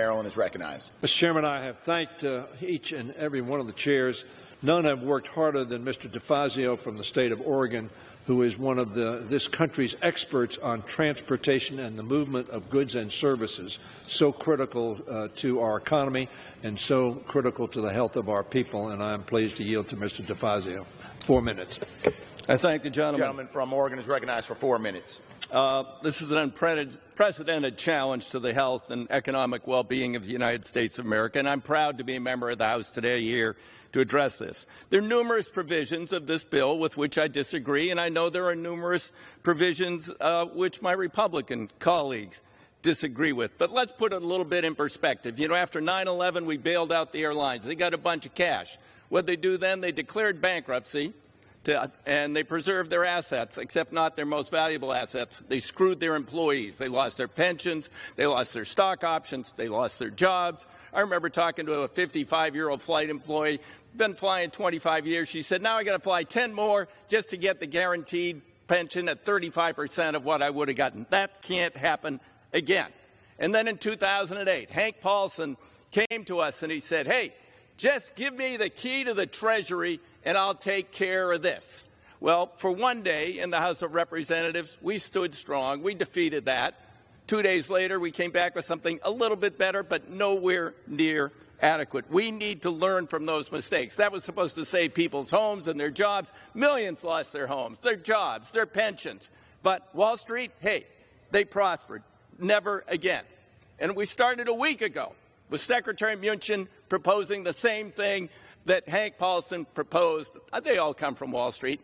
Maryland is recognized. Mr. Chairman, I have thanked each and every one of the chairs. None have worked harder than Mr. DeFazio from the state of Oregon, who is one of this country's experts on transportation and the movement of goods and services, so critical to our economy and so critical to the health of our people. And I am pleased to yield to Mr. DeFazio. 4 minutes. I thank the gentleman. The gentleman from Oregon is recognized for 4 minutes. This is an unprecedented challenge to the health and economic well-being of the United States of America, and I'm proud to be a member of the House today here to address this. There are numerous provisions of this bill with which I disagree, and I know there are numerous provisions which my Republican colleagues disagree with. But let's put it a little bit in perspective. You know, after 9/11, we bailed out the airlines. They got a bunch of cash. What they do then, they declared bankruptcy. And they preserved their assets, except not their most valuable assets. They screwed their employees. They lost their pensions. They lost their stock options. They lost their jobs. I remember talking to a 55-year-old flight employee, been flying 25 years. She said, now I got to fly 10 more just to get the guaranteed pension at 35% of what I would have gotten. That can't happen again. And then in 2008, Hank Paulson came to us and he said, hey, just give me the key to the Treasury and I'll take care of this. Well, for one day in the House of Representatives, we stood strong. We defeated that. 2 days later, we came back with something a little bit better, but nowhere near adequate. We need to learn from those mistakes. That was supposed to save people's homes and their jobs. Millions lost their homes, their jobs, their pensions. But Wall Street, hey, they prospered. Never again. And we started a week ago with Secretary Mnuchin proposing the same thing that Hank Paulson proposed. They all come from Wall Street,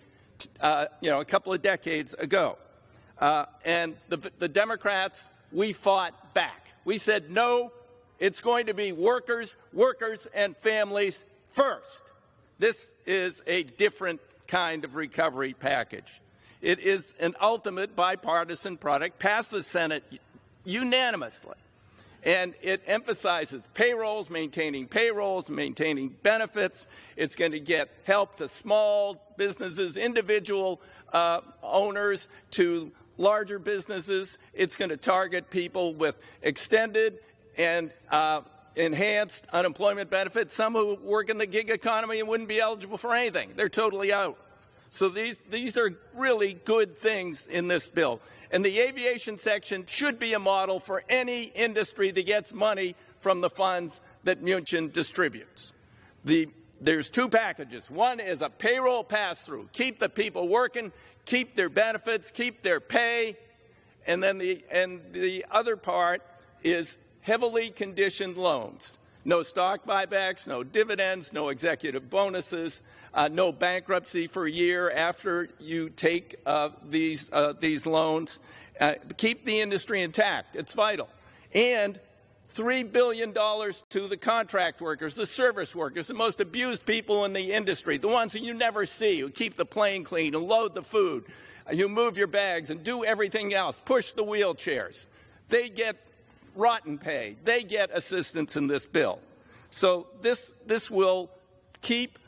a couple of decades ago. And the Democrats, we fought back. We said, no, it's going to be workers, and families first. This is a different kind of recovery package. It is an ultimate bipartisan product, passed the Senate unanimously. And it emphasizes payrolls, maintaining benefits. It's going to get help to small businesses, individual owners, to larger businesses. It's going to target people with extended and enhanced unemployment benefits, some who work in the gig economy and wouldn't be eligible for anything. They're totally out. So these are really good things in this bill. And the aviation section should be a model for any industry that gets money from the funds that Mnuchin distributes. There's two packages. One is a payroll pass-through. Keep the people working, keep their benefits, keep their pay. And then the other part is heavily conditioned loans. No stock buybacks, no dividends, no executive bonuses, no bankruptcy for a year after you take these loans. Keep the industry intact. It's vital. And $3 billion to the contract workers, the service workers, the most abused people in the industry, the ones that you never see, who keep the plane clean and load the food, you move your bags and do everything else, push the wheelchairs. They get rotten pay. They get assistance in this bill. So this will keep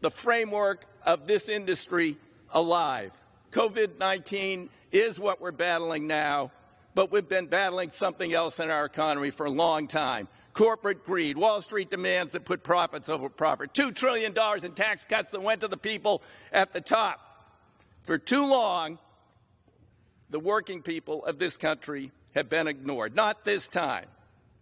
the framework of this industry alive. COVID-19 is what we're battling now, but we've been battling something else in our economy for a long time. Corporate greed, Wall Street demands that put profits over profit, $2 trillion in tax cuts that went to the people at the top. For too long, the working people of this country have been ignored. Not this time.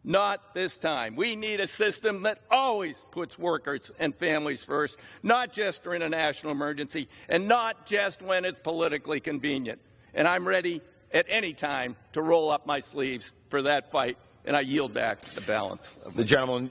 Not this time. We need a system that always puts workers and families first, not just during a national emergency, and not just when it's politically convenient. And I'm ready at any time to roll up my sleeves for that fight, and I yield back the balance of the gentleman.